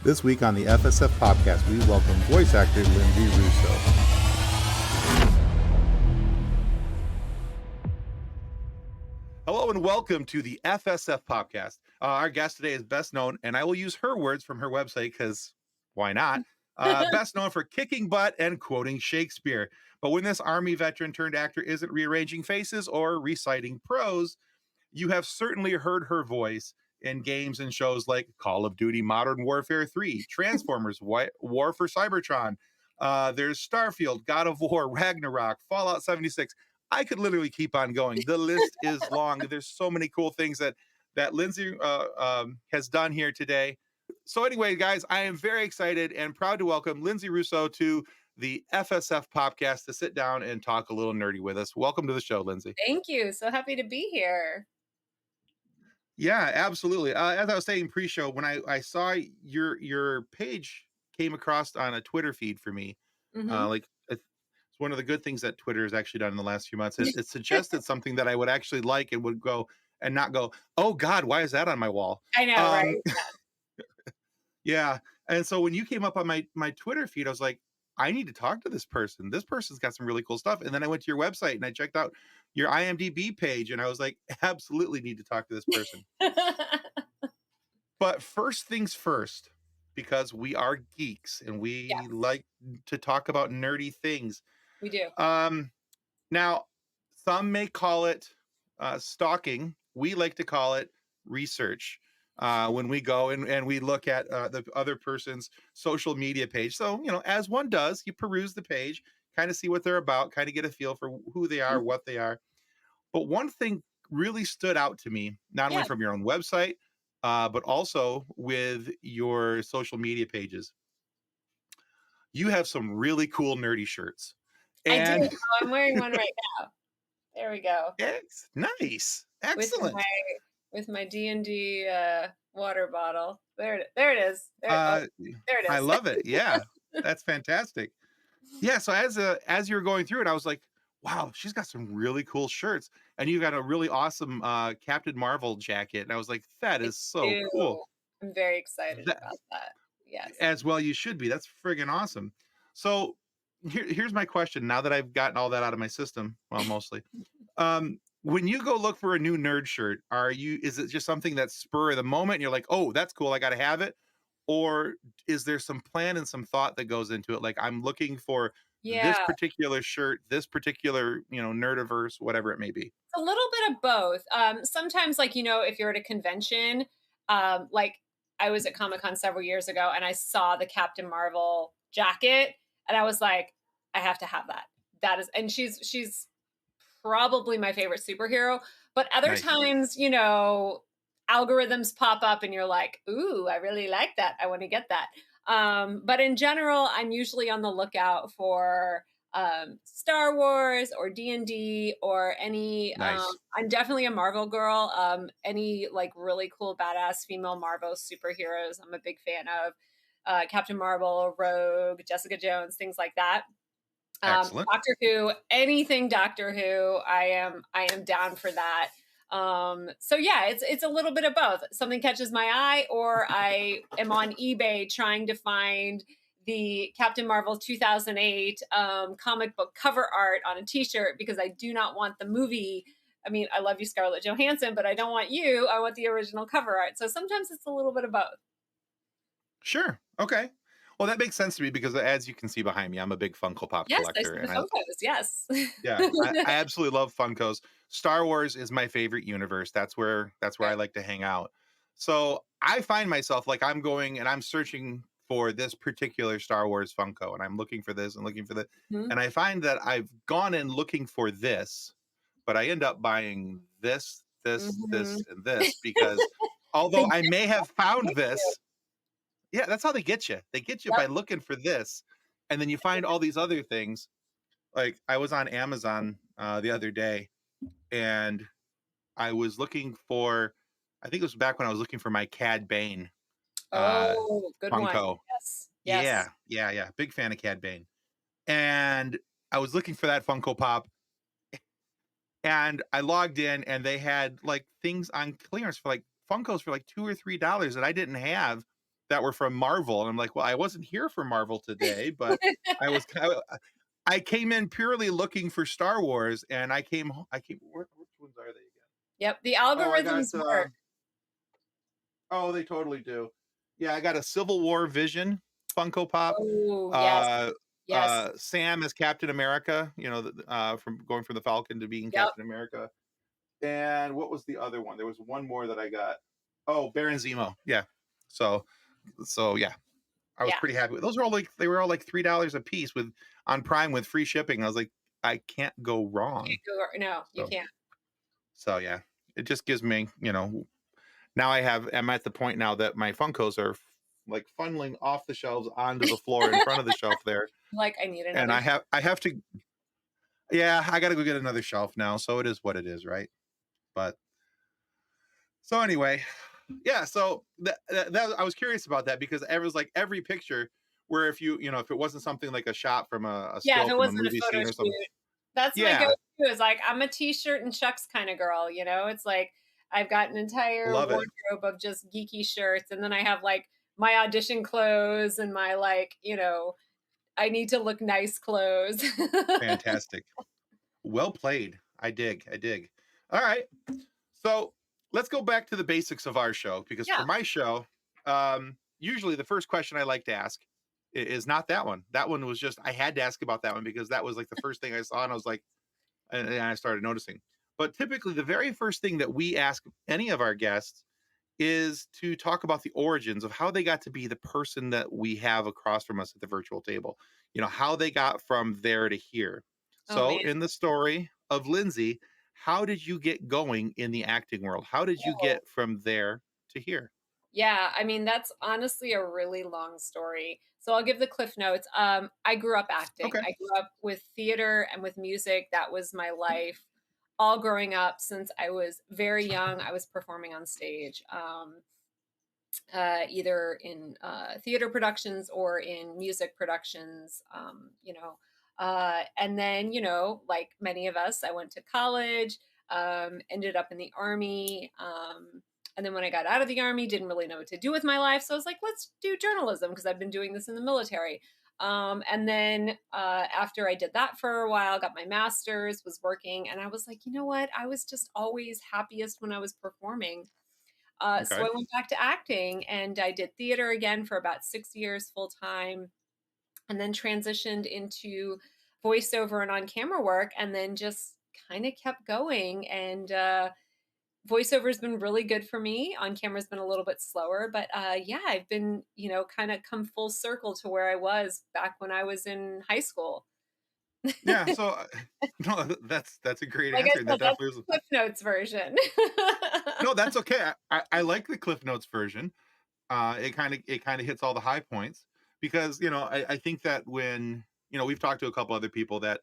This week on the FSF Podcast, we welcome voice actor Linsay Rousseau. Hello and welcome to the FSF Podcast. Our guest today is best known, and I will use her words from her website because why not? Best known for kicking butt and quoting Shakespeare. But when this Army veteran turned actor isn't rearranging faces or reciting prose, you have certainly heard her voice in games and shows like Call of Duty Modern Warfare 3, Transformers, War for Cybertron. There's Starfield, God of War, Ragnarok, Fallout 76. I could literally keep on going. The list is long. There's so many cool things that Linsay has done here today. So anyway, guys, I am very excited and proud to welcome Linsay Rousseau to the FSF Podcast to sit down and talk a little nerdy with us. Welcome to the show, Linsay. Thank you. So happy to be here. Yeah, absolutely. As I was saying pre-show, when I saw your page came across on a Twitter feed for me, it's one of the good things that Twitter has actually done in the last few months. It suggested something that I would actually like and would go and not go, oh God, why is that on my wall? I know, right? Yeah. And so when you came up on my Twitter feed, I was like, I need to talk to this person. This person's got some really cool stuff. And then I went to your website and I checked out your IMDb page and I was like, absolutely need to talk to this person. But first things first, because we are geeks and we like to talk about nerdy things. We do. Now, some may call it stalking. We like to call it research. When we go and we look at the other person's social media page. So, as one does, you peruse the page, kind of see what they're about, kind of get a feel for who they are, what they are. But one thing really stood out to me, not only from your own website, but also with your social media pages. You have some really cool nerdy shirts. And I do. I'm wearing one right now. There we go. It's nice. Excellent. With my D&D water bottle. There it is. There it is. I love it. Yeah, that's fantastic. Yeah, so as you were going through it, I was like, wow, she's got some really cool shirts. And you got a really awesome Captain Marvel jacket. And I was like, that is so cool. I'm very excited about that. Yes. As well you should be. That's friggin' awesome. So here's my question. Now that I've gotten all that out of my system, well, mostly. When you go look for a new nerd shirt, is it just something that's spur of the moment and you're like, oh, that's cool, I gotta have it? Or is there some plan and some thought that goes into it? Like, I'm looking for this particular shirt, this particular, nerdiverse, whatever it may be. A little bit of both. Sometimes, if you're at a convention, like I was at Comic-Con several years ago and I saw the Captain Marvel jacket and I was like, I have to have that. That is, and she's probably my favorite superhero. But other times, algorithms pop up and you're like, ooh, I really like that. I want to get that. But in general, I'm usually on the lookout for Star Wars or D&D or any, I'm definitely a Marvel girl. Any like really cool, badass female Marvel superheroes, I'm a big fan of. Captain Marvel, Rogue, Jessica Jones, things like that. Doctor Who, anything Doctor Who, I am down for that. So yeah, it's a little bit of both. Something catches my eye, or I am on eBay trying to find the Captain Marvel 2008 comic book cover art on a t-shirt because I do not want the movie. I mean, I love you, Scarlett Johansson, but I don't want you. I want the original cover art. So sometimes it's a little bit of both. Sure. Okay. Well, that makes sense to me because as you can see behind me, I'm a big Funko Pop collector. Yes, Funkos, yes. Yeah, I absolutely love Funkos. Star Wars is my favorite universe. That's where I like to hang out. So I find myself like I'm going and I'm searching for this particular Star Wars Funko and I'm looking for this and looking for that. Mm-hmm. And I find that I've gone in looking for this, but I end up buying this, this, and this because although I may have found this, yeah, that's how they get you. They get you by looking for this. And then you find all these other things. Like I was on Amazon the other day and I was looking for, I think it was back when I was looking for my Cad Bane good Funko. One. Yes. Yeah. Big fan of Cad Bane. And I was looking for that Funko Pop. And I logged in and they had like things on clearance for like Funkos for like $2 or $3 that I didn't have. that were from Marvel, and I'm like, "Well, I wasn't here for Marvel today, but I was kinda I came in purely looking for Star Wars, and I came which ones are they again? Yep, the Oh, I got, algorithms work. oh, they totally do. Yeah, I got a Civil War Vision Funko Pop, Oh, yes, uh, yes. Sam as Captain America, from going from the Falcon to being Yep, Captain America, and what was the other one? There was one more that I got. Oh, Baron Zemo, yeah. So yeah, I was yeah. pretty happy. Those were all like they were all like $3 a piece with on Prime with free shipping. I was like, I can't go wrong. Can't go no, you So can't. yeah, it just gives me, now I'm at the point now that my Funkos are like funneling off the shelves onto the floor in front of the shelf there, Like, I need and another I have to, yeah, I got to go get another shelf now. So it is what it is, right? But so anyway, yeah. So I was curious about that because it was like every picture where if if it wasn't something like a shot from a yeah, if still it from a wasn't a movie photo scene or something. shoot. That's my Yeah, go-to is, like, I'm a T-shirt and chucks kinda girl, it's like, I've got an entire love it. wardrobe of just geeky shirts, and then I have, like, my audition clothes and my, like, I need to look nice clothes. Fantastic. Well played. I dig. I dig. All right. So let's go back to the basics of our show because for Yeah. my show, usually the first question I like to ask is not that one. That one was just I had to ask about that one because that was like the first thing I saw, and I was like, and I started noticing. But typically, the very first thing that we ask any of our guests is to talk about the origins of how they got to be the person that we have across from us at the virtual table. How they got from there to here. Oh, So, man. in the story of Lindsay, how did you get going in the acting world? How did you Oh. get from there to here? Yeah, I mean, that's honestly a really long story. So I'll give the cliff notes. I grew up acting. Okay. I grew up with theater and with music. That was my life. All growing up since I was very young, I was performing on stage, either in theater productions or in music productions. And then, like many of us, I went to college, ended up in the army. And then when I got out of the army, didn't really know what to do with my life. So I was like, let's do journalism because I've been doing this in the military. And then after I did that for a while, got my master's, was working, and I was like, you know what? I was just always happiest when I was performing. So Okay. I went back to acting and I did theater again for about 6 years full time, and then transitioned into voiceover and on camera work, and then just kind of kept going. And voiceover has been really good for me. On camera's been a little bit slower, but yeah, I've been, kind of come full circle to where I was back when I was in high school. Yeah. So, no, that's a great Like I answer. said, That that's definitely the was. Cliff Notes version. No, that's okay. I like the Cliff Notes version. It kind of hits all the high points because I think that when we've talked to a couple other people that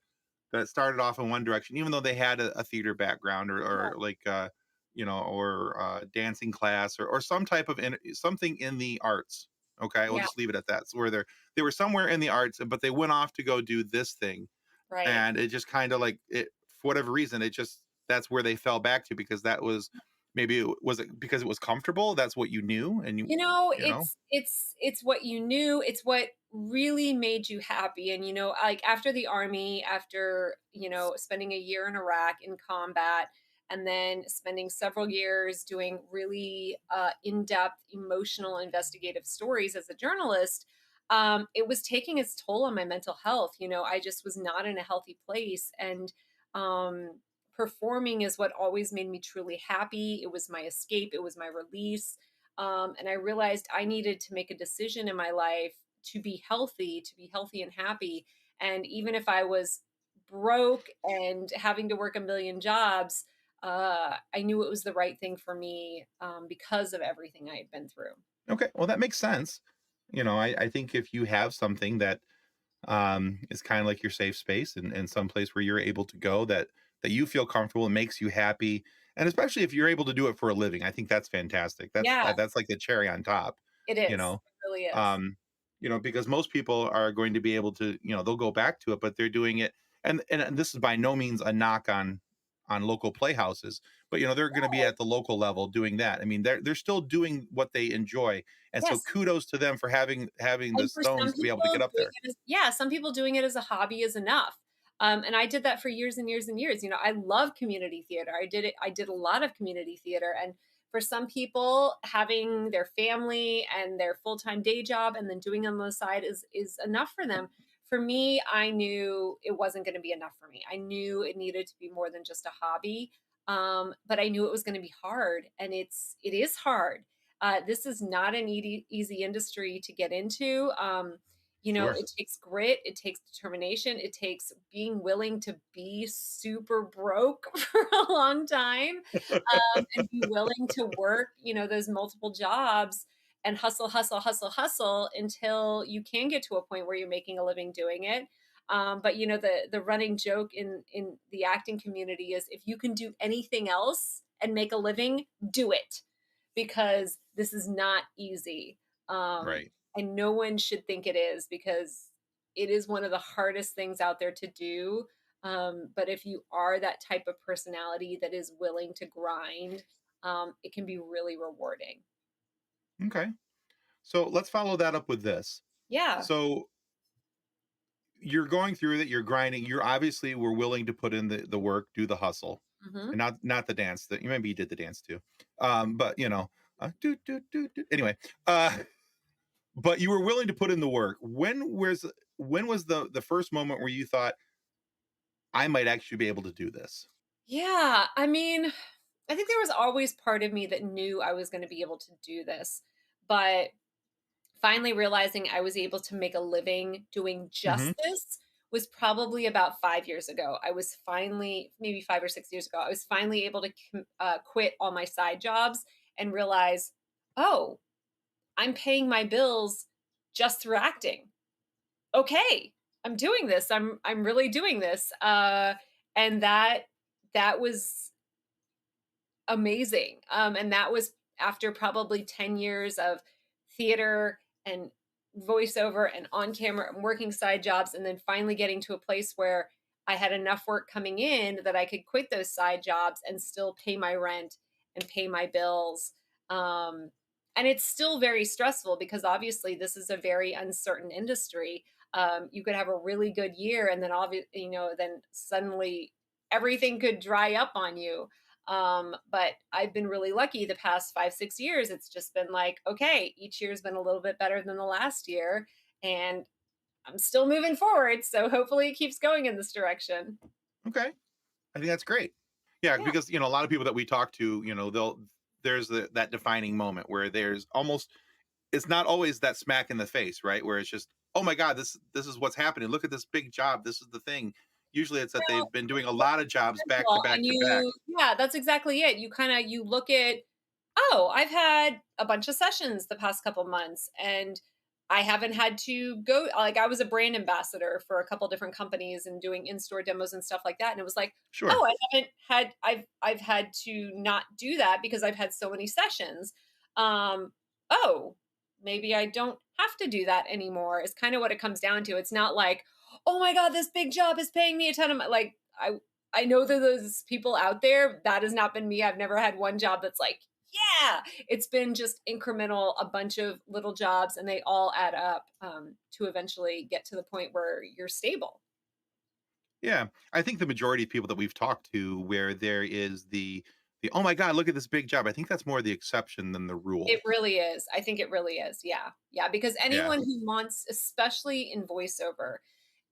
started off in one direction, even though they had a theater background or like or dancing class or some type of something in the arts. Okay, we'll Yeah, just leave it at that. So where they were somewhere in the arts, but they went off to go do this thing, right. and it just kind of like it for whatever reason it just that's where they fell back to because that was maybe was it because it was comfortable, that's what you knew and you know It's what you knew, it's what really made you happy. And like after the army, after spending a year in Iraq in combat, and then spending several years doing really in-depth emotional investigative stories as a journalist, it was taking its toll on my mental health. I just was not in a healthy place. And um performing is what always made me truly happy. It was my escape, it was my release. And I realized I needed to make a decision in my life to be healthy and happy. And even if I was broke and having to work a million jobs, I knew it was the right thing for me, because of everything I had been through. okay, well that makes sense. I think if you have something that is kind of like your safe space and some place where you're able to go that you feel comfortable and makes you happy, and especially if you're able to do it for a living, I think that's fantastic. Yeah, That's like the cherry on top, it you is. know It really is. um because most people are going to be able to, they'll go back to it, but they're doing it, and this is by no means a knock on local playhouses, but they're going to be at the local level doing that. I mean, they're still doing what they enjoy, and so Yes. kudos to them for having the And for some stones to be able to people, get up doing there. it as yeah, some people doing it as a hobby is enough. And I did that for years and years and years. I love community theater. I did a lot of community theater. And for some people, having their family and their full-time day job and then doing it on the side is enough for them. For me, I knew it wasn't going to be enough for me. I knew it needed to be more than just a hobby. But I knew it was going to be hard, and it is hard. This is not an easy industry to get into. Sure. It takes grit, it takes determination, it takes being willing to be super broke for a long time, and be willing to work, those multiple jobs and hustle, hustle, hustle, hustle until you can get to a point where you're making a living doing it. But the running joke in the acting community is if you can do anything else and make a living, do it, because this is not easy. Um, Right. and no one should think it is, because it is one of the hardest things out there to do. But if you are that type of personality that is willing to grind, it can be really rewarding. Okay. So let's follow that up with this. Yeah. So you're going through that, you're grinding, you're obviously were willing to put in the work, do the hustle, Hmm. and not the dance that you maybe you did the dance too. But anyway, uh but you were willing to put in the work. When was the first moment where you thought I might actually be able to do this? Yeah. I mean, I think there was always part of me that knew I was going to be able to do this. But finally realizing I was able to make a living doing just Hmm. this was probably about 5 years ago. I was finally, maybe 5 or 6 years ago, I was finally able to quit all my side jobs and realize, "Oh, I'm paying my bills just through acting. Okay, I'm doing this. I'm really doing this." And that was amazing. And that was after probably 10 years of theater and voiceover and on camera and working side jobs, and then finally getting to a place where I had enough work coming in that I could quit those side jobs and still pay my rent and pay my bills. Um, and it's still very stressful because obviously this is a very uncertain industry. You could have a really good year, and then then suddenly everything could dry up on you. But I've been really lucky the past 5, 6 years. It's just been like, okay, each year's been a little bit better than the last year. And I'm still moving forward. So hopefully it keeps going in this direction. Okay. I think that's great. Yeah, Yeah. because a lot of people that we talk to, there's that defining moment where there's almost it's not always that smack in the face, right? Where it's just, oh my God, this is what's happening. Look at this big job. This is the thing. Usually it's that Well, they've been doing a lot of jobs back to well, back and to back. yeah, that's exactly it. You look at, oh, I've had a bunch of sessions the past couple months, and I haven't had to go, like, I was a brand ambassador for a couple different companies and doing in-store demos and stuff like that. And it was like, Sure. oh, I've had to not do that because I've had so many sessions. Um, oh, maybe I don't have to do that anymore, is kind of what it comes down to. It's not like, oh my God, this big job is paying me a ton of money. Like, I know that those people out there. That has not been me. I've never had one job that's like, yeah, it's been just incremental, a bunch of little jobs, and they all add up, to eventually get to the point where you're stable. Yeah. I think the majority of people that we've talked to where there is the oh my God, look at this big job. I think that's more the exception than the It rule. really is. I think it really is. Yeah. Yeah. Because Yeah. anyone who wants, especially in voiceover,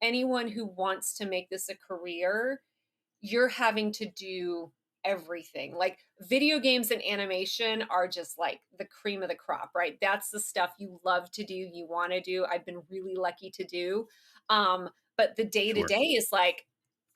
anyone who wants to make this a career, you're having to do everything. Like, video games and animation are just like the cream of the crop, right? That's the stuff you love to do, you want to do. I've been really lucky to do. But the day to Sure. day is like,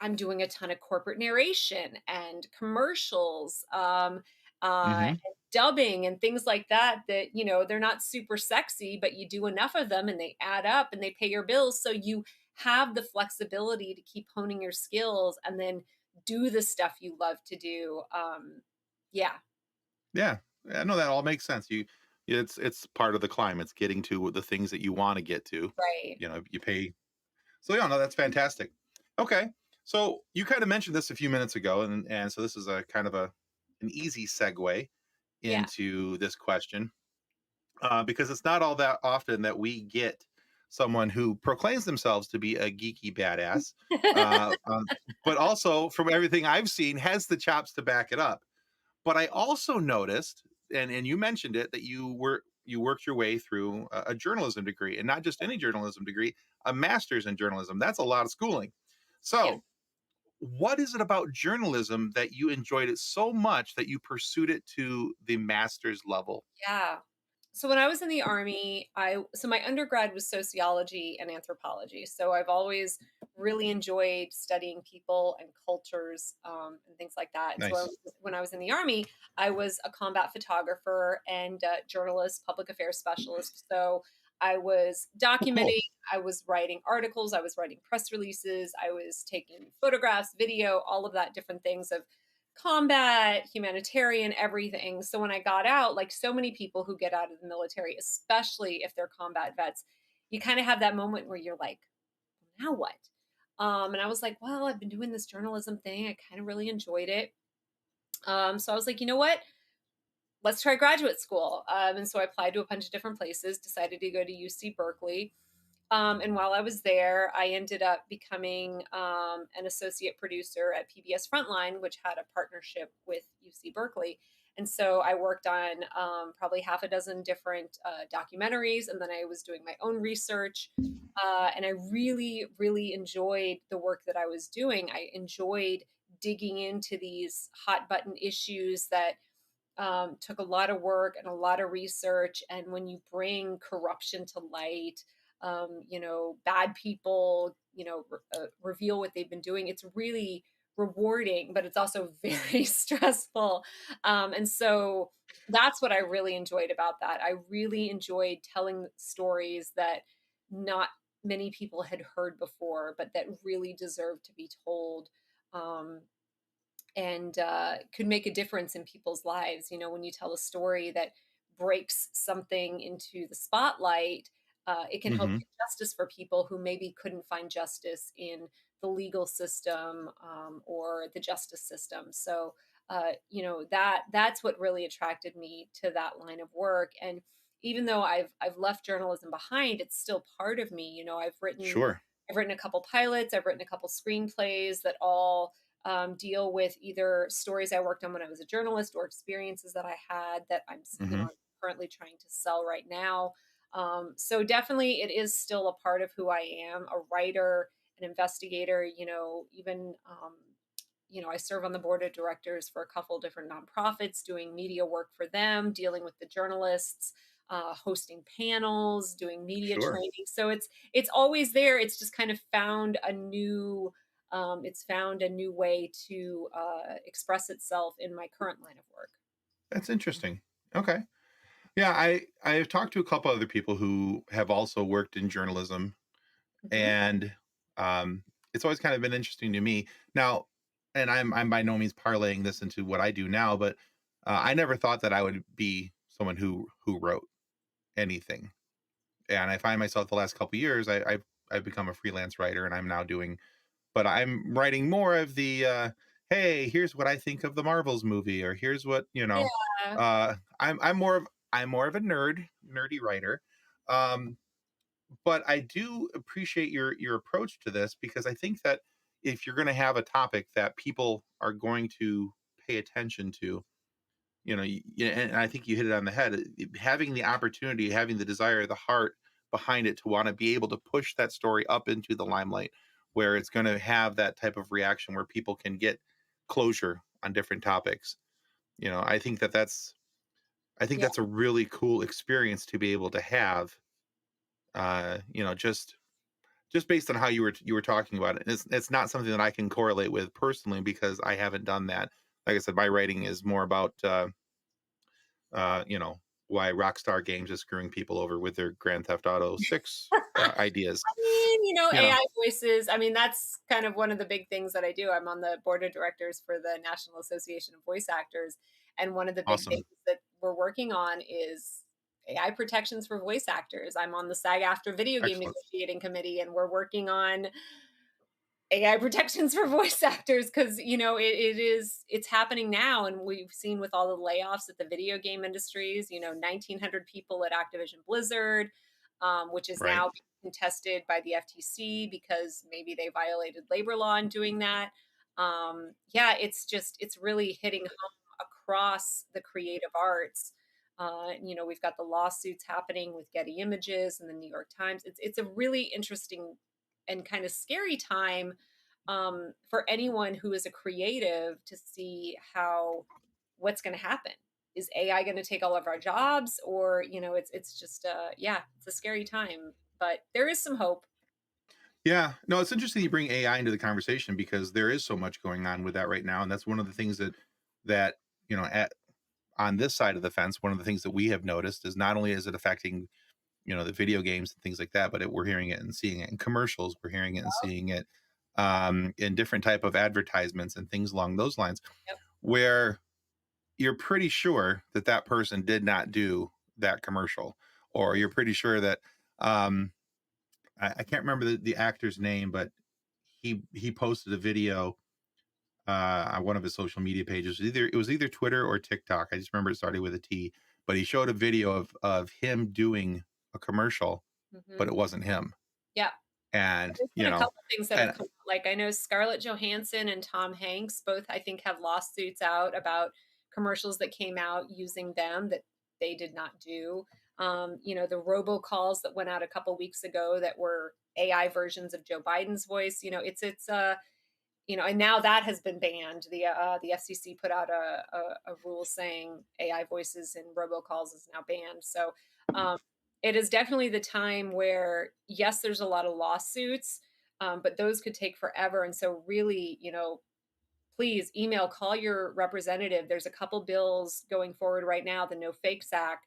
I'm doing a ton of corporate narration and commercials, Hmm. and dubbing and things like that, that, they're not super sexy, but you do enough of them and they add up and they pay your bills. So you have the flexibility to keep honing your skills and then do the stuff you love to do. Yeah, Yeah. Yeah. No, that all makes sense. It's part of the climb. It's getting to the things that you want to get to. right. You pay. So yeah, no, that's fantastic. Okay. So you kind of mentioned this a few minutes ago, and so this is a kind of a an easy segue Yeah. into this question, because it's not all that often that we get someone who proclaims themselves to be a geeky badass, uh, um, but also from everything I've seen has the chops to back it up. But I also noticed, and you mentioned it, that you worked your way through a journalism degree, and not just any journalism degree, a master's in journalism. That's a lot of schooling. Yeah. So, what is it about journalism that you enjoyed it so much that you pursued it to the master's level? Yeah. So when I was in the army, my undergrad was sociology and anthropology. So I've always really enjoyed studying people and cultures, and things like that. And so Nice. when I was in the army, I was a combat photographer and journalist, public affairs specialist. So I was Oh, cool. documenting, I was writing articles, I was writing press releases, I was taking photographs, video, all of that different things of combat, humanitarian, everything. So when I got out, like so many people who get out of the military, especially if they're combat vets, you kind of have that moment where you're like, now what? And I was like, well, I've been doing this journalism thing. I kind of really enjoyed it. So I was like, you know what? Let's try graduate school. And so I applied to a bunch of different places, decided to go to UC Berkeley. And while I was there, I ended up becoming an associate producer at PBS Frontline, which had a partnership with UC Berkeley. And so I worked on probably half a dozen different documentaries, and then I was doing my own research. And I really, really enjoyed the work that I was doing. I enjoyed digging into these hot button issues that took a lot of work and a lot of research. And when you bring corruption to light, bad people, reveal what they've been doing, it's really rewarding, but it's also very stressful. And so that's what I really enjoyed about that. I really enjoyed telling stories that not many people had heard before, but that really deserve to be told. Um, and could make a difference in people's lives. You know, when you tell a story that breaks something into the spotlight, it can help Hmm. get justice for people who maybe couldn't find justice in the legal system or the justice system. So, that's what really attracted me to that line of work. And even though I've left journalism behind, it's still part of me. You know, Sure. I've written a couple pilots, I've written a couple screenplays that all deal with either stories I worked on when I was a journalist or experiences that I had that Hmm. I'm currently trying to sell right now. So definitely it is still a part of who I am, a writer, an investigator, even, I serve on the board of directors for a couple different nonprofits, doing media work for them, dealing with the journalists, hosting panels, doing media Sure. training. So it's always there. It's just kind of found a new way to express itself in my current line of work. That's interesting. Okay. Yeah, I've talked to a couple other people who have also worked in journalism, Mhm. and um, it's always kind of been interesting to me. Now, and I'm by no means parlaying this into what I do now, but I never thought that I would be someone who wrote anything. And I find myself the last couple years, I've become a freelance writer, and I'm now doing, but I'm writing more of the hey, here's what I think of the Marvels movie, or here's what Yeah. I'm more of a nerdy writer. Um, but I do appreciate your approach to this, because I think that if you're going to have a topic that people are going to pay attention to, and I think you hit it on the head. Having the opportunity, having the desire, the heart behind it to want to be able to push that story up into the limelight, where it's going to have that type of reaction where people can get closure on different topics. I think I think Yeah. that's a really cool experience to be able to have. Just based on how you were talking about it, it's not something that I can correlate with personally, because I haven't done that. Like I said, my writing is more about uh, you know, why Rockstar Games is screwing people over with their Grand Theft Auto 6 ideas. You know, AI voices, I mean, that's kind of one of the big things that I do. I'm on the board of directors for the National Association of Voice Actors, and one of the big things awesome. that we're working on is AI protections for voice actors. I'm on the SAG-AFTRA Video Game Excellent. Negotiating Committee, and we're working on AI protections for voice actors because it's happening now, and we've seen with all the layoffs at the video game industries. 1,900 people at Activision Blizzard, which is Right. now being contested by the FTC because maybe they violated labor law in doing that. Yeah, it's really hitting home across the creative arts. We've got the lawsuits happening with Getty Images and the New York Times. It's a really interesting and kind of scary time for anyone who is a creative to see how what's going to happen. Is AI going to take all of our jobs, or it's just yeah, it's a scary time, but there is some hope. Yeah. No, it's interesting you bring AI into the conversation because there is so much going on with that right now, and that's one of the things that at on this side of the fence, one of the things that we have noticed is not only is it affecting the video games and things like that, but we're hearing it and seeing it in commercials. We're hearing it and seeing it in different type of advertisements and things along those lines, Yep. where you're pretty sure that that person did not do that commercial, or you're pretty sure that um, I can't remember the actor's name, but he posted a video on one of his social media pages. It was either Twitter or TikTok. I just remember it started with a T. But he showed a video of him doing a commercial, but Hmm. it wasn't him. Yeah. And There's been a couple things that have and come out, like, I know Scarlett Johansson and Tom Hanks both, I think, have lawsuits out about commercials that came out using them that they did not do. The robocalls that went out a couple weeks ago that were AI versions of Joe Biden's voice, and now that has been banned. The FCC put out a rule saying AI voices in robocalls is now banned. So um, it is definitely the time where, yes, there's a lot of lawsuits, but those could take forever. And so really, please email, call your representative. There's a couple bills going forward right now, the No Fakes Act,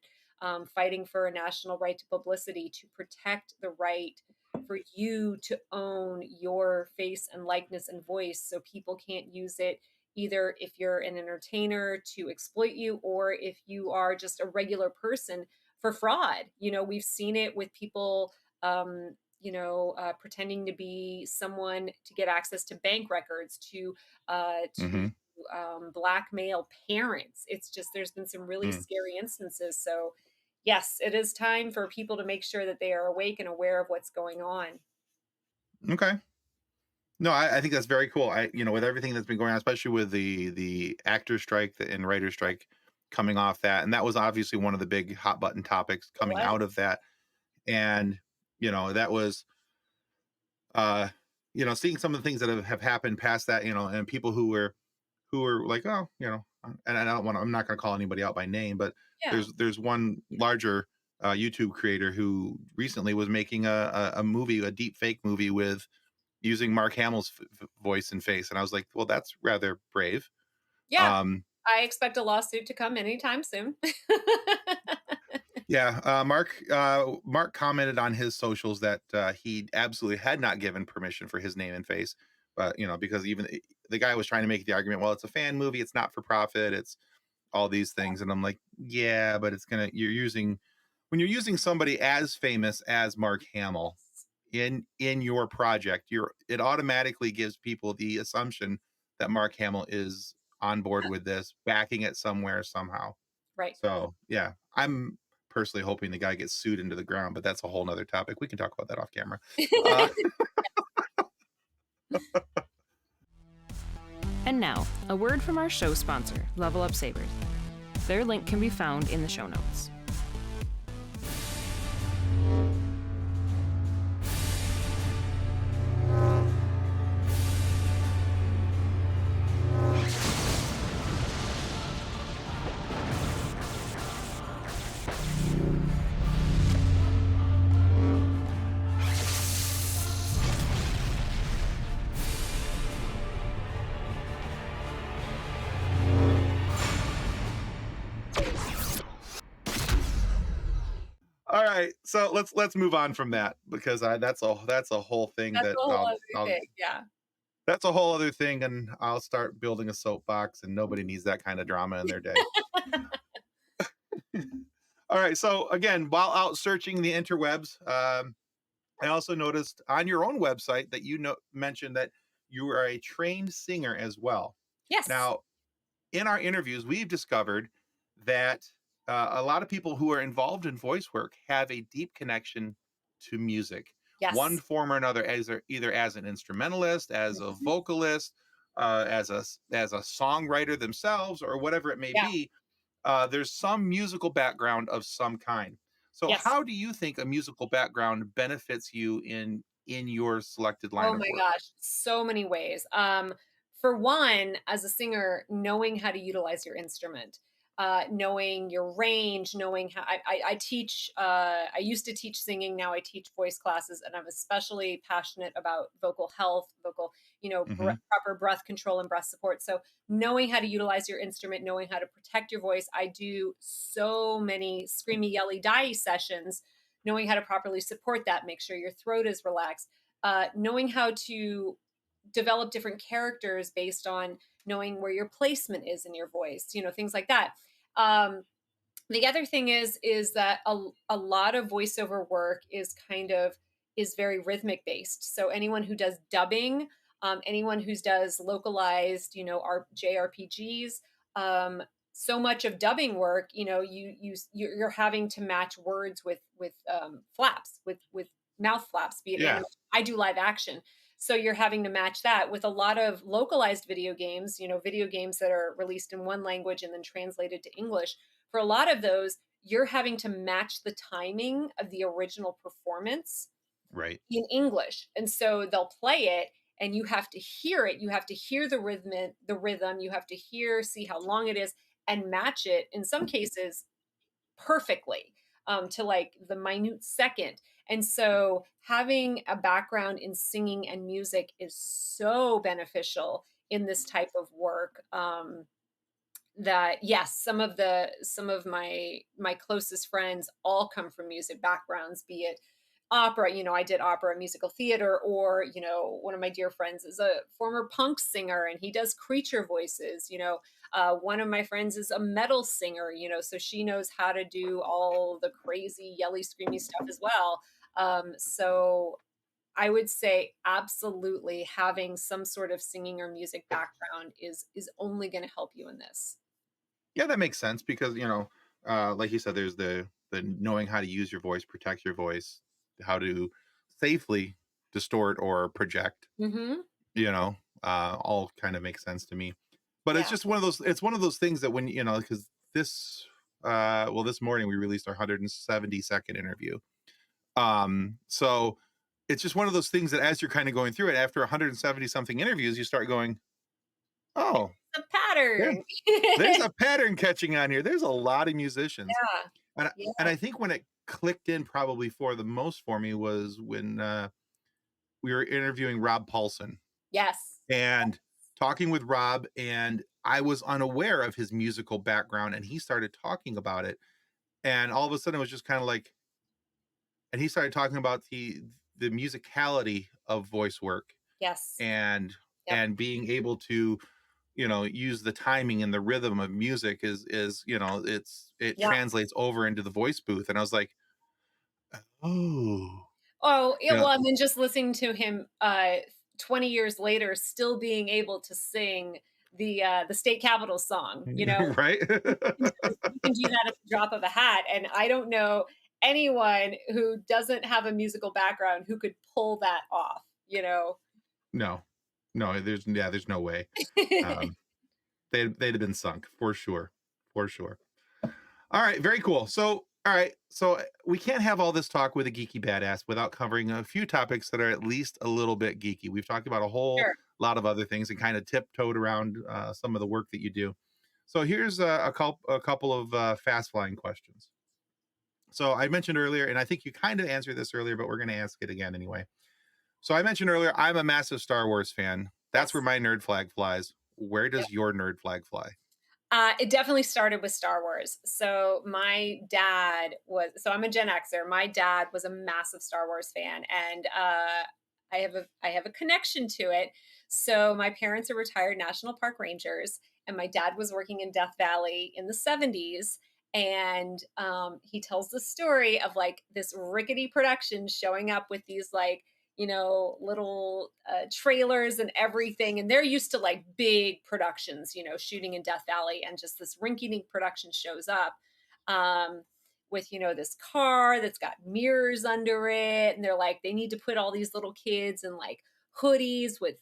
fighting for a national right to publicity to protect the right for you to own your face and likeness and voice so people can't use it either if you're an entertainer to exploit you or if you are just a regular person for fraud. We've seen it with people pretending to be someone to get access to bank records, to Mhm. blackmail parents. It's just there's been some really Mm. scary instances. So, yes, it is time for people to make sure that they are awake and aware of what's going on. Okay. No, I think that's very cool. With everything that's been going on, especially with the actor strike and writer strike coming off that, and that was obviously one of the big hot button topics It coming was. out of that. And that was uh seeing some of the things that have happened past that, and people who were like, oh, and I don't want to, I'm not going to call anybody out by name, but Yeah. there's one larger YouTube creator who recently was making a movie, a deep fake movie with using Mark Hamill's voice and face, and I was like, well, that's rather brave. Yeah. Um, I expect a lawsuit to come anytime soon. yeah, Mark commented on his socials that he absolutely had not given permission for his name and face, but because even the guy was trying to make the argument, well, it's a fan movie, it's not for profit, it's all these things, and I'm like, yeah, but you're using when you're using somebody as famous as Mark Hamill Yes. in your project, it automatically gives people the assumption that Mark Hamill is on board with this, backing it somewhere somehow. Right. So yeah, I'm personally hoping the guy gets sued into the ground, but that's a whole nother topic. We can talk about that off camera. Uh, And now, a word from our show sponsor, Level Up Sabers. Their link can be found in the show notes. all right, so let's move on from that because that's a whole thing That's that a whole other I'll thing. Yeah. that's a whole other thing, and I'll start building a soapbox, and nobody needs that kind of drama in their day. All right, so again, while out searching the interwebs, I also noticed on your own website that mentioned that you are a trained singer as well. Yes. Now, in our interviews, we've discovered that a lot of people who are involved in voice work have a deep connection to music, one Yes. form or another, either as an instrumentalist, as a Mhm. vocalist, as a songwriter themselves, or whatever it may Yeah. be. There's some musical background of some kind. So, Yes. how do you think a musical background benefits you in your selected line Oh of my work? gosh, so many ways. For one, as a singer, knowing how to utilize your instrument, knowing your range, knowing how I teach. I used to teach singing. Now I teach voice classes, and I'm especially passionate about vocal health, vocal, Hmm. proper breath control and breath support. So knowing how to utilize your instrument, knowing how to protect your voice. I do so many screamy, yelly, die sessions. Knowing how to properly support that, make sure your throat is relaxed, knowing how to develop different characters based on knowing where your placement is in your voice, things like that. Um, the other thing is that a lot of voiceover work is very rhythmic based. So anyone who does dubbing, anyone who does localized, jrpgs, um, so much of dubbing work, you're having to match words with flaps, with mouth flaps, be it Yeah. animation. I do live action, so you're having to match that with a lot of localized video games, video games that are released in one language and then translated to English. For a lot of those, you're having to match the timing of the original performance Right. in English. And so they'll play it and you have to hear it. You have to hear the rhythm, you have to see how long it is and match it in some cases perfectly, to like the minute second. And so having a background in singing and music is so beneficial in this type of work. That yes, some of my closest friends all come from music backgrounds, be it opera. I did opera, musical theater, or one of my dear friends is a former punk singer and he does creature voices. One of my friends is a metal singer, so she knows how to do all the crazy yelly screamy stuff as well. So I would say absolutely having some sort of singing or music background is only going to help you in this. Yeah, that makes sense because, like you said, there's the knowing how to use your voice, protect your voice, how to safely distort or project, Mhm. you know, all kind of makes sense to me. But Yeah. it's one of those things that when, because this morning we released our 172nd interview. So it's just one of those things that as you're kind of going through it after 170 something interviews, you start going, oh, The there, pattern. there's a pattern catching on here. There's a lot of musicians. Yeah. And I Yeah. think when it clicked in probably for the most for me was when, we were interviewing Rob Paulson Yes. and talking with Rob, and I was unaware of his musical background, and he started talking about it, and all of a sudden it was just kinda like and he started talking about the musicality of voice work Yes. and Yep. being able to, use the timing and the rhythm of music is, it Yeah. translates over into the voice booth, and I was like, "Oh." Oh, yeah, You know well, and then just listening to him, 20 years later still being able to sing the state capitol song, right? you can do that at the drop of a hat, and I don't know anyone who doesn't have a musical background who could pull that off, you know? No. No, there's no way. Um, they'd have been sunk for sure, for sure. All right, very cool. So, all right, so we can't have all this talk with a geeky badass without covering a few topics that are at least a little bit geeky. We've talked about a whole Sure. lot of other things and kind of tiptoed around some of the work that you do. So here's a couple of fast flying questions. So I mentioned earlier, and I think you kind of answered this earlier, but we're going to ask it again anyway. So I mentioned earlier, I'm a massive Star Wars fan. That's where Yes. my nerd flag flies. Where Yep. does your nerd flag fly? It definitely started with Star Wars. So I'm a Gen Xer. My dad was a massive Star Wars fan, and I have a connection to it. So my parents are retired National Park Rangers, and my dad was working in Death Valley in the '70s. And he tells the story of like this rickety production showing up with these like little trailers and everything. And they're used to like big productions, shooting in Death Valley. And just this rinky dink production shows up um, with, this car that's got mirrors under it. And they're like, they need to put all these little kids in like hoodies with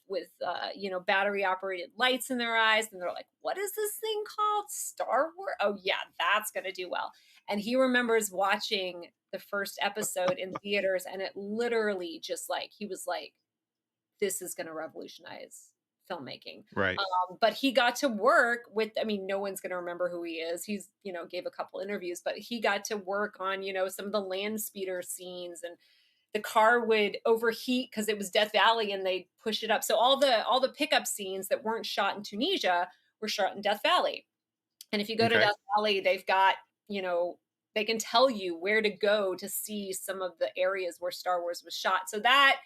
battery operated lights in their eyes. And they're like, what is this thing called? Star Wars? Oh, yeah, that's going to do well. And he remembers watching the first episode in theaters, and it literally just like, he was like, this is going to revolutionize filmmaking. Right. But he got to work with, I mean, no one's going to remember who he is. He's, gave a couple interviews, but he got to work on, some of the land speeder scenes, and the car would overheat because it was Death Valley and they push it up. So all the pickup scenes that weren't shot in Tunisia were shot in Death Valley. And if you go to Okay. Death Valley, they've got, they can tell you where to go to see some of the areas where Star Wars was shot. So that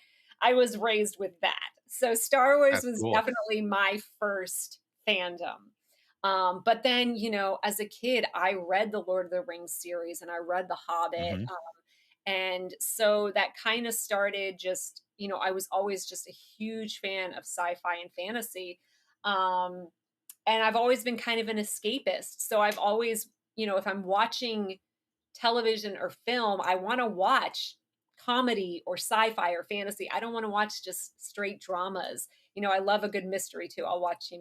I was raised with that. So Star Wars That's was cool. definitely my first fandom. But then, as a kid, I read the Lord of the Rings series and I read The Hobbit. Hmm. And so that kind of started just, I was always just a huge fan of sci-fi and fantasy. Um, and I've always been kind of an escapist. So I've always, if I'm watching television or film, I want to watch comedy or sci-fi or fantasy. I don't want to watch just straight dramas. I love a good mystery too. I'll watch, a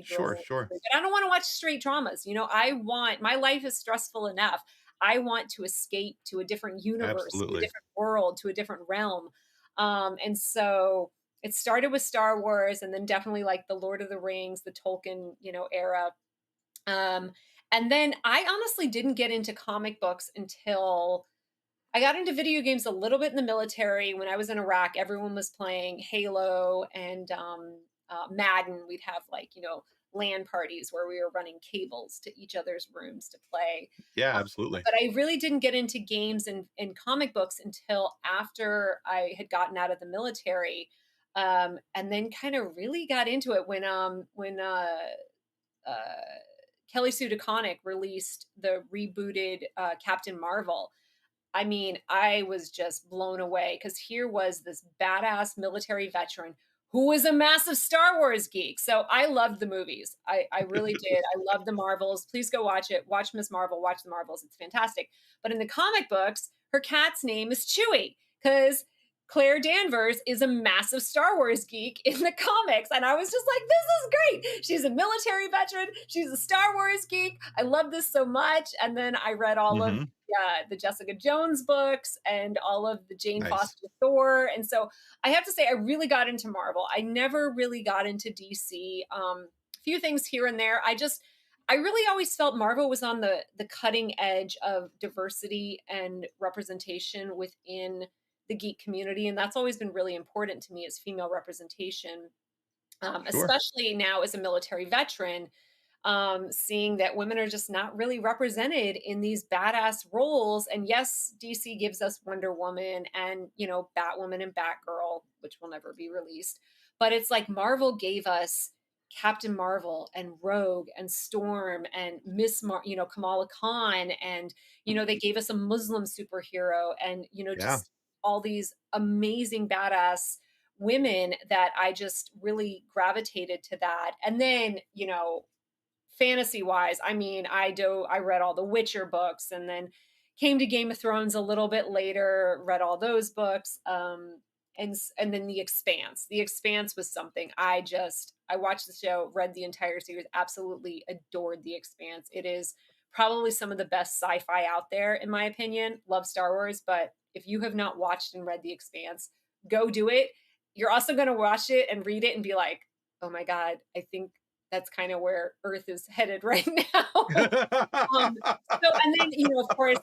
Sure, procedural, sure. but I don't want to watch straight dramas. I want, my life is stressful enough. I want to escape to a different universe, to a Absolutely. different world, to a different realm. And so it started with Star Wars, and then definitely like the Lord of the Rings, the Tolkien, era. Um, and then I honestly didn't get into comic books until I got into video games a little bit in the military. When I was in Iraq, everyone was playing Halo and Madden. We'd have like, LAN parties where we were running cables to each other's rooms to play. Yeah, Um, absolutely. but I really didn't get into games and comic books until after I had gotten out of the military. And then kind of really got into it when Kelly Sue DeConnick released the rebooted Captain Marvel. I mean, I was just blown away because here was this badass military veteran who was a massive Star Wars geek. So I loved the movies. I really did. I love the Marvels. Please go watch it. Watch Miss Marvel. Watch the Marvels. It's fantastic. But in the comic books, her cat's name is Chewie because Claire Danvers is a massive Star Wars geek in the comics. And I was just like, this is great. She's a military veteran. She's a Star Wars geek. I love this so much. And then I read all of Hmm. the Jessica Jones books and all of the Jane Nice. Foster Thor. And so I have to say, I really got into Marvel. I never really got into DC. A few things here and there. I really always felt Marvel was on the cutting edge of diversity and representation within the geek community, and that's always been really important to me is female representation, Sure. especially now as a military veteran, seeing that women are just not really represented in these badass roles. And yes, DC gives us Wonder Woman and, Batwoman and Batgirl, which will never be released. But it's like Marvel gave us Captain Marvel and Rogue and Storm and Kamala Khan. And, they gave us a Muslim superhero and, Yeah. just all these amazing badass women that I just really gravitated to that. And then, fantasy wise, I mean, I read all the Witcher books and then came to Game of Thrones a little bit later, read all those books. And then The Expanse. The Expanse was something I watched the show, read the entire series, absolutely adored The Expanse. It is probably some of the best sci-fi out there, in my opinion. Love Star Wars, but if you have not watched and read The Expanse, go do it. You're also going to watch it and read it and be like, oh my God, I think that's kind of where Earth is headed right now. um, and then, of course,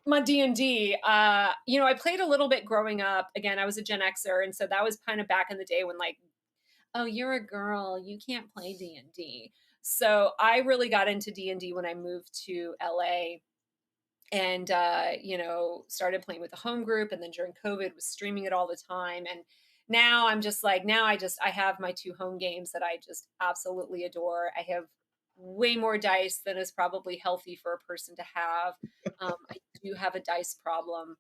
my D&D, I played a little bit growing up. Again, I was a Gen Xer, and so that was kind of back in the day when like, oh, you're a girl, you can't play D&D. So I really got into D&D when I moved to LA and started playing with the home group, and then during COVID was streaming it all the time. And now I'm just like, I have my two home games that I just absolutely adore. I have way more dice than is probably healthy for a person to have. I do have a dice problem.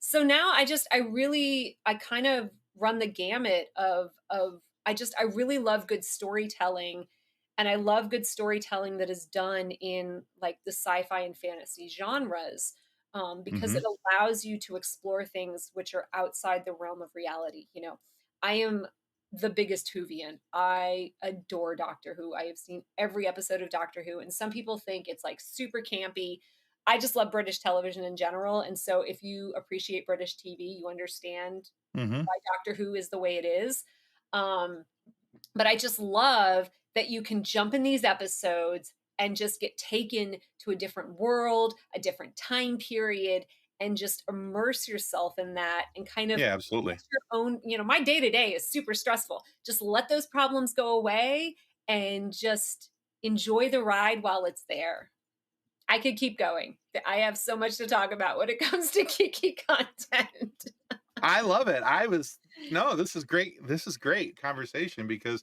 So now I kind of run the gamut of I really love good storytelling, and I love good storytelling that is done in like the sci-fi and fantasy genres, because Hmm. it allows you to explore things which are outside the realm of reality. I am the biggest Whovian. I adore Doctor Who. I have seen every episode of Doctor Who, and some people think it's like super campy. I just love British television in general, and so if you appreciate British TV, you understand Hmm. why Doctor Who is the way it is. Um, but I just love that you can jump in these episodes and just get taken to a different world, a different time period, and just immerse yourself in that and kind of Yeah, get absolutely. your own, my day to day is super stressful. Just let those problems go away and just enjoy the ride while it's there. I could keep going. I have so much to talk about when it comes to geeky content. I love it. No, this is great. This is great conversation because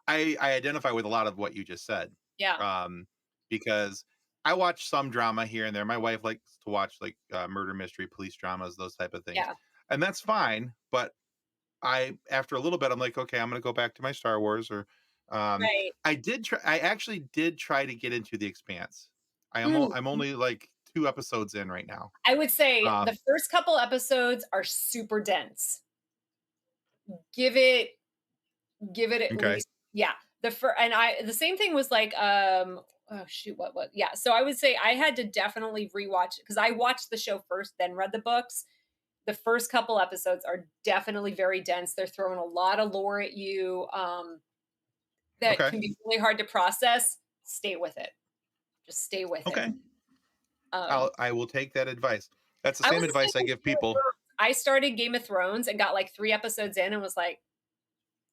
I identify with a lot of what you just said. Yeah, Um, because I watch some drama here and there. My wife likes to watch like murder mystery, police dramas, those type of things, yeah, and that's fine. But after a little bit, I'm like, okay, I'm gonna go back to my Star Wars. Or right. I did try. I actually did try to get into The Expanse. Mm. I'm only like 2 episodes in right now. I would say Uh, the first couple episodes are super dense. Give it give it at okay. least, yeah. The same thing was like, oh shoot, what? Yeah. So I would say I had to definitely rewatch because I watched the show first, then read the books. The first couple episodes are definitely very dense. They're throwing a lot of lore at you, that Okay. can be really hard to process. Stay with it. Just stay with it. Okay. Um, I will take that advice. That's the I same was the same advice I with give Game of people. Thrones. I started Game of Thrones and got like 3 episodes in and was like,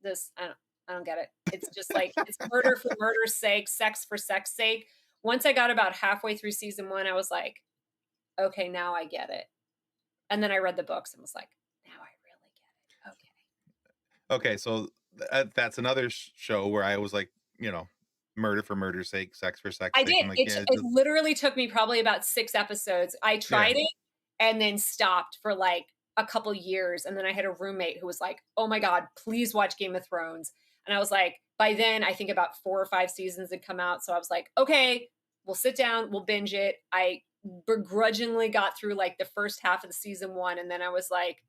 "This I don't get it." It's just like it's murder for murder's sake, sex for sex sake. Once I got about halfway through season 1, I was like, "Okay, now I get it." And then I read the books and was like, "Now I really get it. Okay." Okay, so that's another show where I was like, you know, murder for murder's sake, sex for sex I sake. did. I'm like, It yeah, it literally took me probably about 6 episodes. I yeah, tried it and then stopped for, like, a couple years, and then I had a roommate who was like, "Oh my god, please watch Game of Thrones." And I was like by then, I think about 4 or 5 seasons had come out, so I was like, "Okay, we'll sit down, we'll binge it." I begrudgingly got through, like, the first half of the season 1, and then I was like,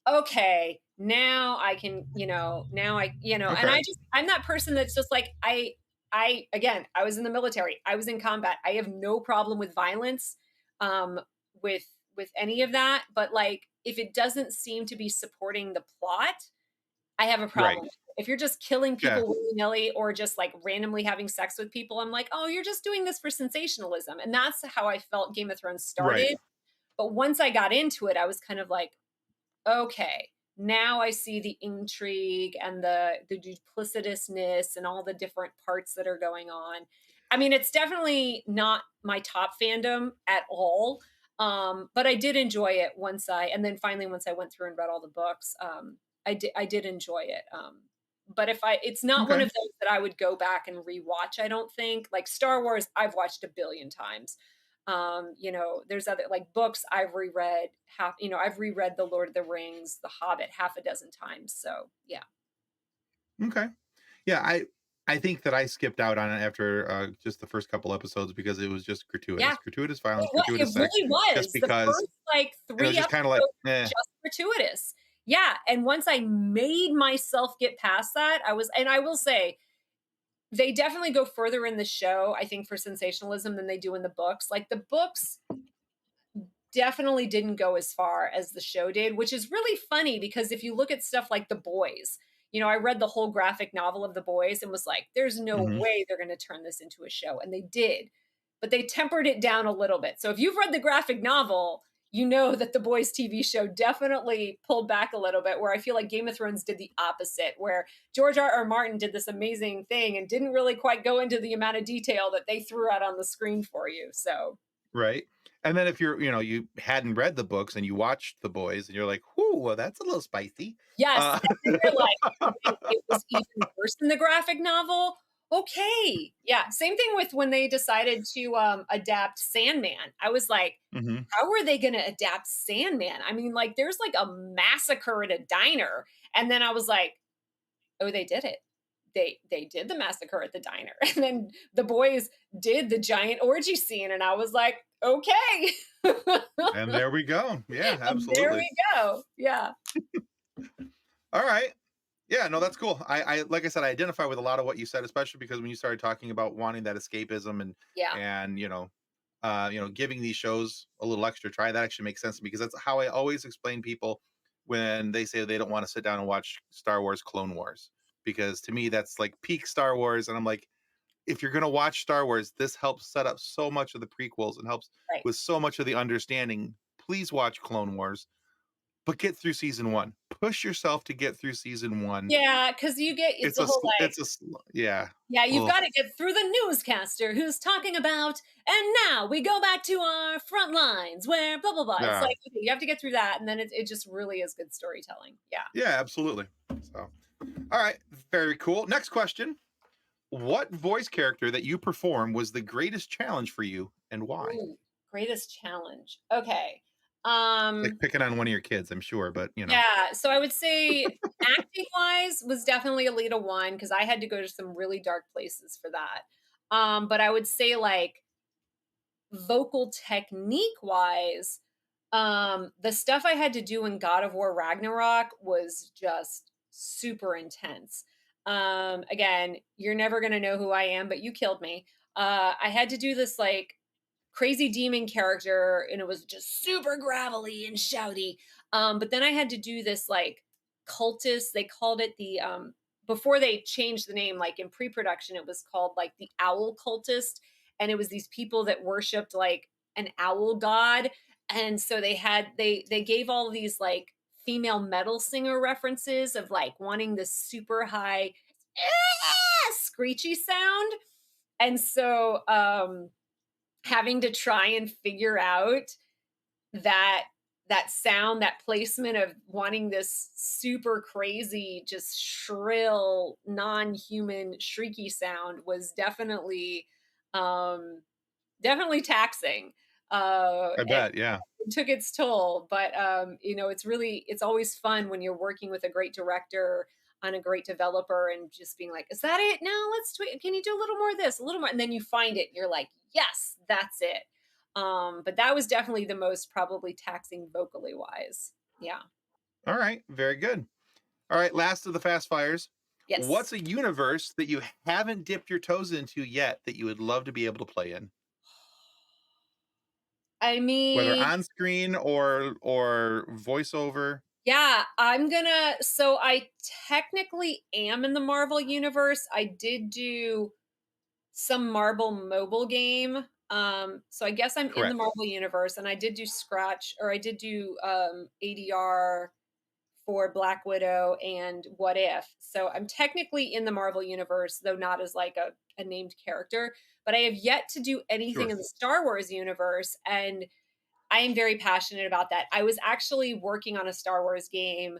okay, now I can, now and okay, I'm that person that's just like, again, I was in the military. I was in combat. I have no problem with violence, um, with any of that. But like, if it doesn't seem to be supporting the plot, I have a right, problem. If you're just killing yeah, people willy-nilly or just like randomly having sex with people, I'm like, oh, you're just doing this for sensationalism. And that's how I felt Game of Thrones right, started. But once I got into it, I was kind of like, okay, now I see the intrigue and the duplicitousness and all the different parts that are going on. I mean, it's definitely not my top fandom at all. But I did enjoy it and then finally once I went through and read all the books, I did enjoy it. But it's not one okay, of those that I would go back and rewatch, I don't think. Like Star Wars, I've watched a billion times. There's other like books I've reread I've reread The Lord of the Rings, The Hobbit half a dozen times. So yeah. okay, yeah. I think that I skipped out on it after just the first couple episodes because it was just Yeah. gratuitous violence, It gratuitous sex, really just was. The because, first like and it was 3 just kind of like, episodes were eh, just gratuitous. Yeah. And once I made myself get past that, and I will say they definitely go further in the show, I think, for sensationalism than they do in the books. Like the books definitely didn't go as far as the show did, which is really funny because if you look at stuff like The Boys, I read the whole graphic novel of The Boys and was like, there's no mhm, way they're going to turn this into a show. And they did, but they tempered it down a little bit. So if you've read the graphic novel, you know that The Boys TV show definitely pulled back a little bit, where I feel like Game of Thrones did the opposite, where George R. R. Martin did this amazing thing and didn't really quite go into the amount of detail that they threw out on the screen for you. So, right. And then if you hadn't read the books and you watched The Boys and you're like, whoo, well, that's a little spicy. yes, Uh, and then you're like, "Wait, it was even worse than the graphic novel? Okay. Yeah. Same thing with when they decided to adapt Sandman. I was like, Mhm. how are they going to adapt Sandman? I mean, like, there's like a massacre at a diner. And then I was like, oh, they did it. They did the massacre at the diner. And then the boys did the giant orgy scene. And I was like, okay. And there we go. Yeah, And there absolutely. we go. Yeah. All right. Yeah, no, that's cool. I like I said, I identify with a lot of what you said, especially because when you started talking about wanting that escapism Yeah. and giving these shows a little extra try, that actually makes sense to me because that's how I always explain people when they say they don't want to sit down and watch Star Wars Clone Wars. Because to me, that's like peak Star Wars. And I'm like, if you're gonna watch Star Wars, this helps set up so much of the prequels and helps Right. with so much of the understanding. Please watch Clone Wars, but get through season one. Push yourself to get through season one. Yeah. Cause you get, it's a whole like, Yeah. yeah, you've Ugh. got to get through the newscaster who's talking about, and now we go back to our front lines where blah blah blah. It's Yeah. like okay, you have to get through that, and then it just really is good storytelling. Yeah. Yeah, absolutely. So, all right, very cool. Next question. What voice character that you perform was the greatest challenge for you and why? Ooh, greatest challenge. Okay. Like Um, picking on one of your kids, I'm sure, but yeah. So I would say acting wise was definitely Alita one because I had to go to some really dark places for that. But I would say like vocal technique wise, the stuff I had to do in God of War Ragnarok was just super intense. Again, you're never gonna know who I am, but you killed me. I had to do this like crazy demon character, and it was just super gravelly and shouty. But then I had to do this like cultist. They called it the before they changed the name, like in pre-production, it was called like the owl cultist, and it was these people that worshipped like an owl god. And so they gave all these like female metal singer references of like wanting this super high screechy sound. And so having to try and figure out that sound, that placement of wanting this super crazy, just shrill, non-human, shrieky sound was um, definitely taxing. I And bet, yeah. it took its toll, but it's always fun when you're working with a great director on a great developer and just being like, is that it? No, let's tweak. Can you do a little more of this, a little more? And then you find it, and you're like, yes, that's it. But that was definitely the most probably taxing vocally wise. Yeah. All right, very good. All right, last of the fast fires. Yes. What's a universe that you haven't dipped your toes into yet that you would love to be able to play in? I Whether mean, on screen or voiceover? yeah, so I technically am in the Marvel universe. I did do some Marvel mobile game. So I guess I'm in the Correct. Marvel universe, and I did do Scratch, or I did do ADR for Black Widow and What If. So I'm technically in the Marvel universe, though not as like a named character. But I have yet to do anything Sure. in the Star Wars universe, and I am very passionate about that. I was actually working on a Star Wars game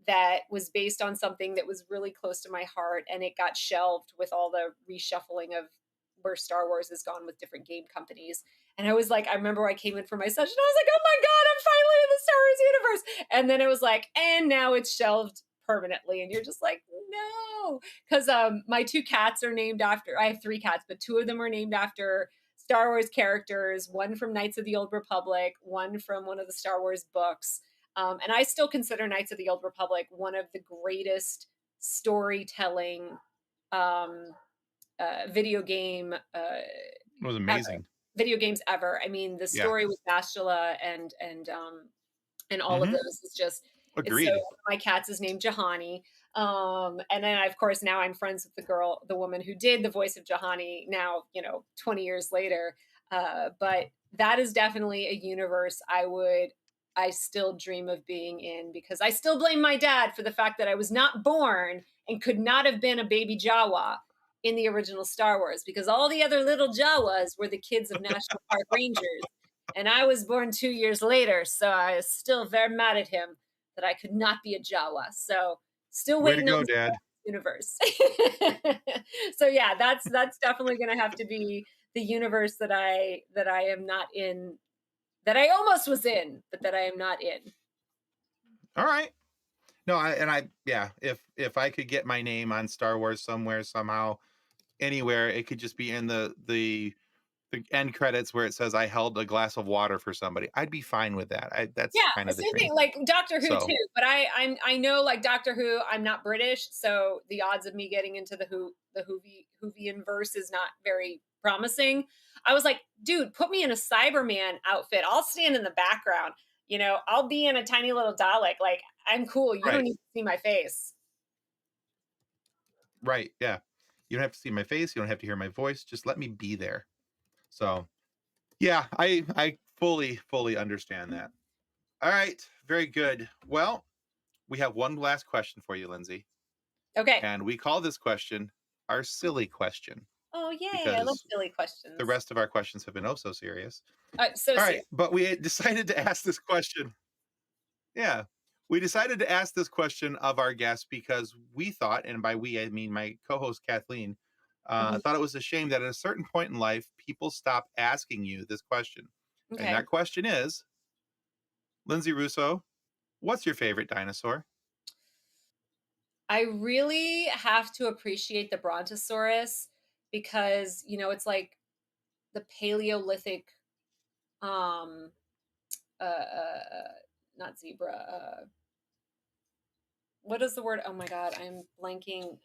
that was based on something that was really close to my heart, and it got shelved with all the reshuffling of where Star Wars has gone with different game companies. And I was like, I remember I came in for my session, I was like, oh my God, I'm finally in the Star Wars universe. And then it was like, and now it's shelved permanently. And you're just like, no. Because my two cats are named after, I have three cats, but two of them are named after Star Wars characters, one from Knights of the Old Republic, one from one of the Star Wars books. And I still consider Knights of the Old Republic one of the greatest storytelling um, video game It was ever. amazing. Video games ever. I mean, the Yeah. story with Bastila and all of Mhm. those is just it's so Agreed. my cat's is named Jahani. And then of course now I'm friends with the woman who did the voice of Jahani now, 20 years later. But that is definitely a universe I still dream of being in because I still blame my dad for the fact that I was not born and could not have been a baby Jawa in the original Star Wars because all the other little Jawas were the kids of National Park Rangers. And I was born 2 years later, so I was still very mad at him that I could not be a Jawa. So still Way to waiting on go, the Dad. universe. So yeah, that's definitely going to have to be the universe that I am not in, that I almost was in, but that I am not in. All right. No, yeah, if I could get my name on Star Wars somewhere, somehow, anywhere, it could just be in the end credits where it says I held a glass of water for somebody. I'd be fine with that. That's Yeah, kind of the same dream. thing, like Doctor Who So, too, but I know, like, Doctor Who, I'm not British, so the odds of me getting into the Whovian verse is not very promising. I was like, "Dude, put me in a Cyberman outfit. I'll stand in the background, I'll be in a tiny little Dalek, like, I'm cool, you don't right. need to see my face." Right. Yeah. You don't have to see my face, you don't have to hear my voice, just let me be there. So, yeah, I fully understand that. All right, very good. Well, we have one last question for you, Lindsay, Okay. and we call this question our silly question Oh, yay, I love because silly the questions. rest of our questions have been oh so serious. So All right, serious. but we had decided to ask this question. Yeah. We decided to ask this question of our guests because we thought, and by we, I mean my co host Kathleen, Mhm. thought it was a shame that at a certain point in life, people stop asking you this question. And Okay. that question is Linsay Rousseau, what's your favorite dinosaur? I really have to appreciate the Brontosaurus because, it's like the Paleolithic, um, not zebra. What is the word? Oh my God, I'm blanking.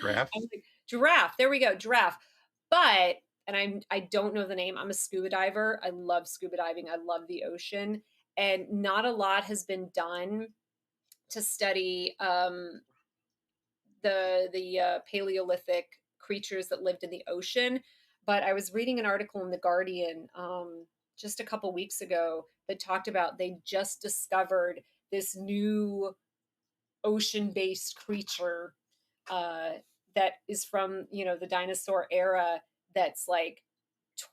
Giraffe? I'm like, giraffe. There we go, giraffe. But, and I don't know the name. I'm a scuba diver. I love scuba diving. I love the ocean, and not a lot has been done to study the Paleolithic creatures that lived in the ocean. But I was reading an article in the Guardian just a couple weeks ago that talked about they just discovered this new ocean-based creature uh, that is from the dinosaur era, that's like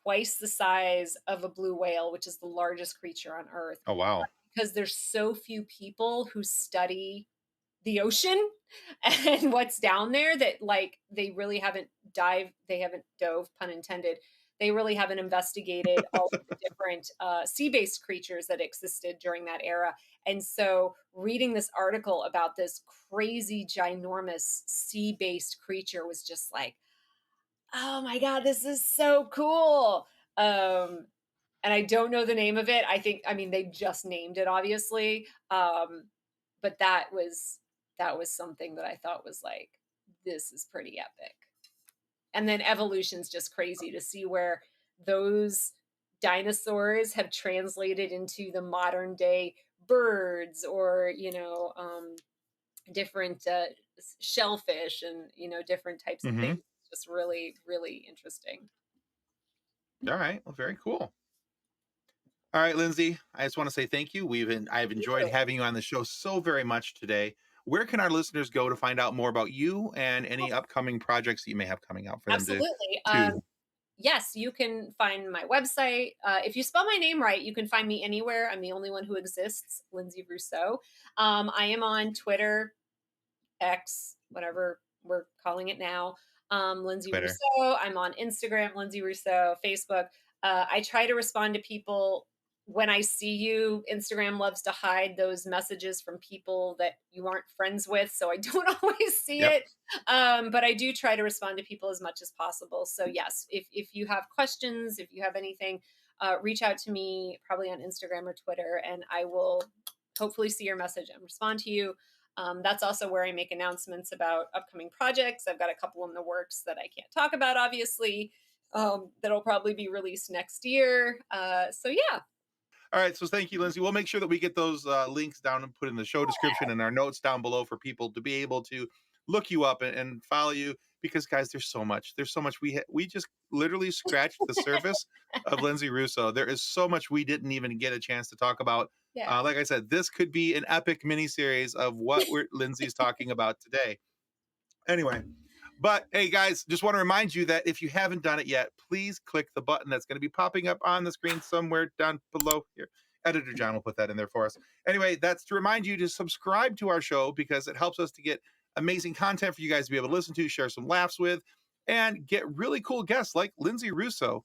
twice the size of a blue whale, which is the largest creature on Earth. Oh, wow. Because there's so few people who study the ocean and what's down there, that like they haven't dove, pun intended, they really haven't investigated all of the different sea-based creatures that existed during that era. And so reading this article about this crazy ginormous sea-based creature was just like, oh my God, this is so cool. um and I don't know the name of it. I mean, they just named it, obviously. But that was something that I thought was like, this is pretty epic. And then evolution's just crazy to see where those dinosaurs have translated into the modern day birds, or different shellfish, and different types of Hmm. things. Just really, really interesting. All right. Well, very cool. All right, Lindsay, I just want to say thank you. I've enjoyed having you on the show so very much today. Where can our listeners go to find out more about you and any upcoming projects that you may have coming out for them Absolutely. to Yes, you can find my website. If you spell my name right, you can find me anywhere. I'm the only one who exists, Linsay Rousseau. I am on Twitter, X, whatever we're calling it now, Linsay Twitter? Rousseau. I'm on Instagram, Linsay Rousseau, Facebook. I try to respond to people when I see you. Instagram loves to hide those messages from people that you aren't friends with, so I don't always see Yep. it. But I do try to respond to people as much as possible. So yes, if you have questions, if you have anything, reach out to me, probably on Instagram or Twitter, and I will hopefully see your message and respond to you. That's also where I make announcements about upcoming projects. I've got a couple in the works that I can't talk about, obviously, that'll probably be released next year. So yeah, All right. So thank you, Lindsay. We'll make sure that we get those links down and put in the show description and our notes down below for people to be able to look you up and follow you. Because guys, there's so much. There's so much. We just literally scratched the surface of Lindsay Russo. There is so much we didn't even get a chance to talk about. yeah, Like I said, this could be an epic miniseries of what Lindsay's talking about today. Anyway, but hey, guys, just want to remind you that if you haven't done it yet, please click the button that's going to be popping up on the screen somewhere down below here. Editor John will put that in there for us. Anyway, that's to remind you to subscribe to our show because it helps us to get amazing content for you guys to be able to listen to, share some laughs with, and get really cool guests like Linsay Rousseau,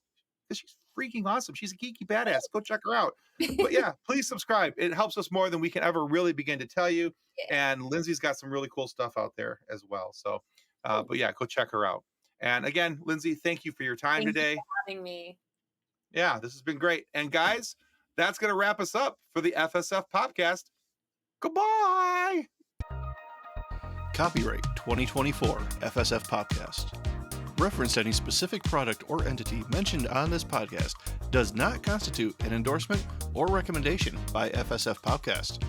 because she's freaking awesome. She's a geeky badass. Go check her out. But yeah, please subscribe. It helps us more than we can ever really begin to tell you. Yeah. And Lindsay's got some really cool stuff out there as well. So, Cool. but yeah, go check her out. And again, Lindsay, thank you for your time Thank you today. for having me. Yeah, this has been great. And guys, that's going to wrap us up for the FSF podcast. Goodbye. Copyright 2024 FSF Podcast. Reference to any specific product or entity mentioned on this podcast does not constitute an endorsement or recommendation by FSF Podcast.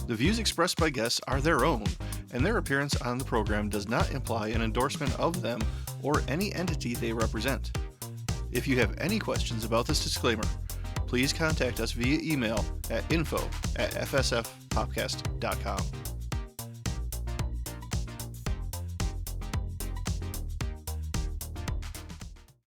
The views expressed by guests are their own, and their appearance on the program does not imply an endorsement of them or any entity they represent. If you have any questions about this disclaimer, please contact us via email at info@fsfpodcast.com.